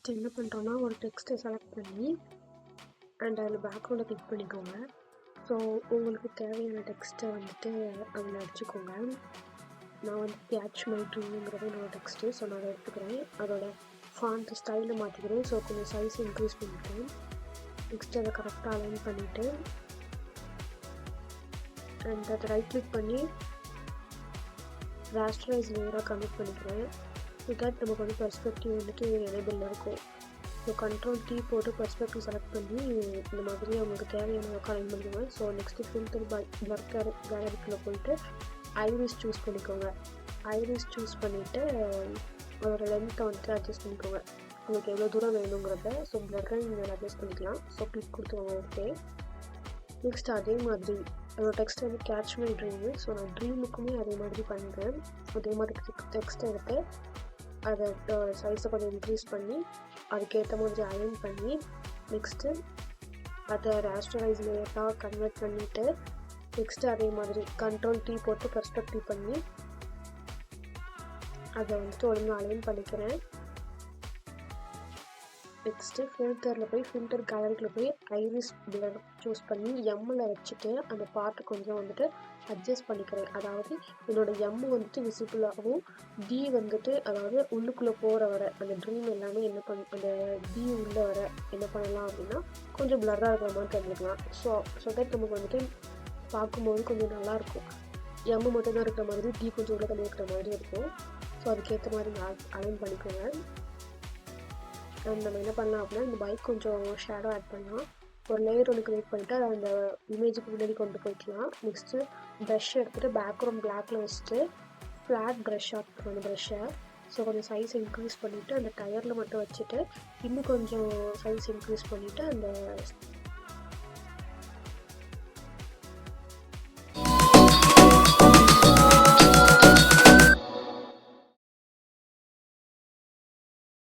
Next என்ன பண்ணுறோன்னா ஒரு டெக்ஸ்ட்டை செலக்ட் பண்ணி அண்ட் அதில் பேக்ரவுண்டை கிளிக் பண்ணிக்கோங்க. ஸோ உங்களுக்கு தேவையான டெக்ஸ்ட்டை வந்துட்டு அதில் அடிச்சுக்கோங்க. நான் வந்து கேட்ச் மை ட்ரீம்ங்கிறது என்னோடய டெக்ஸ்ட்டு. ஸோ நான் அதை எடுத்துக்கிறேன். அதோட ஃபாண்ட் ஸ்டைலை மாற்றிக்கிறேன். ஸோ கொஞ்சம் சைஸ் இன்க்ரீஸ் பண்ணிக்கிறேன். நெக்ஸ்ட் அதை கரெக்டாக அலைன் பண்ணிவிட்டு அண்ட் அதை ரைட் கிளிக் பண்ணி ராஸ்டரைஸ் லேயராக கனெக்ட் பண்ணிக்கிறேன். வித்வுட் நமக்கு வந்து பெர்ஸ்பெக்டிவ் வந்துட்டு எனேபிளில் இருக்கும். ஸோ கண்ட்ரோல் T போட்டு பெர்ஸ்பெக்டிவ் செலக்ட் பண்ணி இந்த மாதிரி அவங்களுக்கு தேவையான அலைன் பண்ணிக்குவேன். ஸோ நெக்ஸ்ட்டு ஃபில்டர் பிளர் கேலரிக்குள்ளே போயிட்டு ஐரிஸ் சூஸ் பண்ணிக்கோங்க. ஐரிஸ் சூஸ் பண்ணிவிட்டு அதோட லென்த்தை வந்துட்டு அட்ஜஸ்ட் பண்ணிக்கோங்க. உங்களுக்கு எவ்வளோ தூரம் வேணுங்கிறத. ஸோ பிளர்ரை நீங்கள் அட்ஜஸ்ட் பண்ணிக்கலாம். ஸோ கிளிக் கொடுத்துக்கோங்க. ஓகே. நெக்ஸ்ட் அதே மாதிரி அதோட டெக்ஸ்ட் வந்து கேட்ச் மை ட்ரீமு. ஸோ நான் ட்ரீமுக்குமே அதே மாதிரி பண்ணுறேன். அதே மாதிரி டெக்ஸ்ட் எடுத்து அதை சைஸை கொஞ்சம் இன்க்ரீஸ் பண்ணி அதுக்கேற்ற மாதிரி அலைன் பண்ணி நெக்ஸ்ட்டு அதை ராஸ்டரைஸ் லேயராக கன்வெர்ட் பண்ணிவிட்டு நெக்ஸ்ட்டு அதே மாதிரி கண்ட்ரோல் T போட்டு பெர்ஸ்பெக்டிவ் பண்ணி அதை வந்துட்டு ஒழுங்காக அலைன் பண்ணிக்கிறேன். நெக்ஸ்ட்டு ஃபில்டரில் போய் ஃபில்டர் கேலரிக்குள்ளே போய் ஐரிஸ் பிளர் சூஸ் பண்ணி எம்மில் வச்சுட்டு அந்த பார்ட்டை கொஞ்சம் வந்துட்டு அட்ஜஸ்ட் பண்ணிக்கிறேன். அதாவது என்னோடய எம் வந்துட்டு விசிபிளாகவும் டி வந்துட்டு அதாவது உள்ளுக்குள்ளே போகிற வர அந்த ட்ரீம் எல்லாமே அந்த டி உள்ளே வர என்ன பண்ணலாம் அப்படின்னா கொஞ்சம் பிளர்ராக இருக்கிற மாதிரி தெரிஞ்சுக்கலாம். ஸோ தட் நமக்கு வந்துட்டு பார்க்கும்போது கொஞ்சம் நல்லாயிருக்கும். எம் மட்டும் தான் இருக்கிற மாதிரி டி கொஞ்சம் உள்ள தள்ளி இருக்கிற மாதிரி இருக்கும். ஸோ அதுக்கேற்ற மாதிரி நான் அலைன் பண்ணிக்கோங்க. நம்ம என்ன பண்ணலாம் அப்படின்னா இந்த பைக் கொஞ்சம் ஷேடோ ஆட் பண்ணலாம். ஒரு லேயர் ஒன்று க்ரியேட் பண்ணிவிட்டு அதை அந்த இமேஜுக்கு முன்னாடி கொண்டு போய்க்கலாம். நெக்ஸ்ட்டு ப்ரஷ் எடுத்துகிட்டு பேக்ரவுண்ட் பிளாக்ல வச்சுட்டு ஃப்ளாட் ப்ரஷ் ஆட் அந்த ப்ரஷ்ஷை. ஸோ கொஞ்சம் சைஸ் இன்க்ரீஸ் பண்ணிவிட்டு அந்த டயரில் மட்டும் வச்சுட்டு இன்னும் கொஞ்சம் சைஸ் இன்க்ரீஸ் பண்ணிவிட்டு அந்த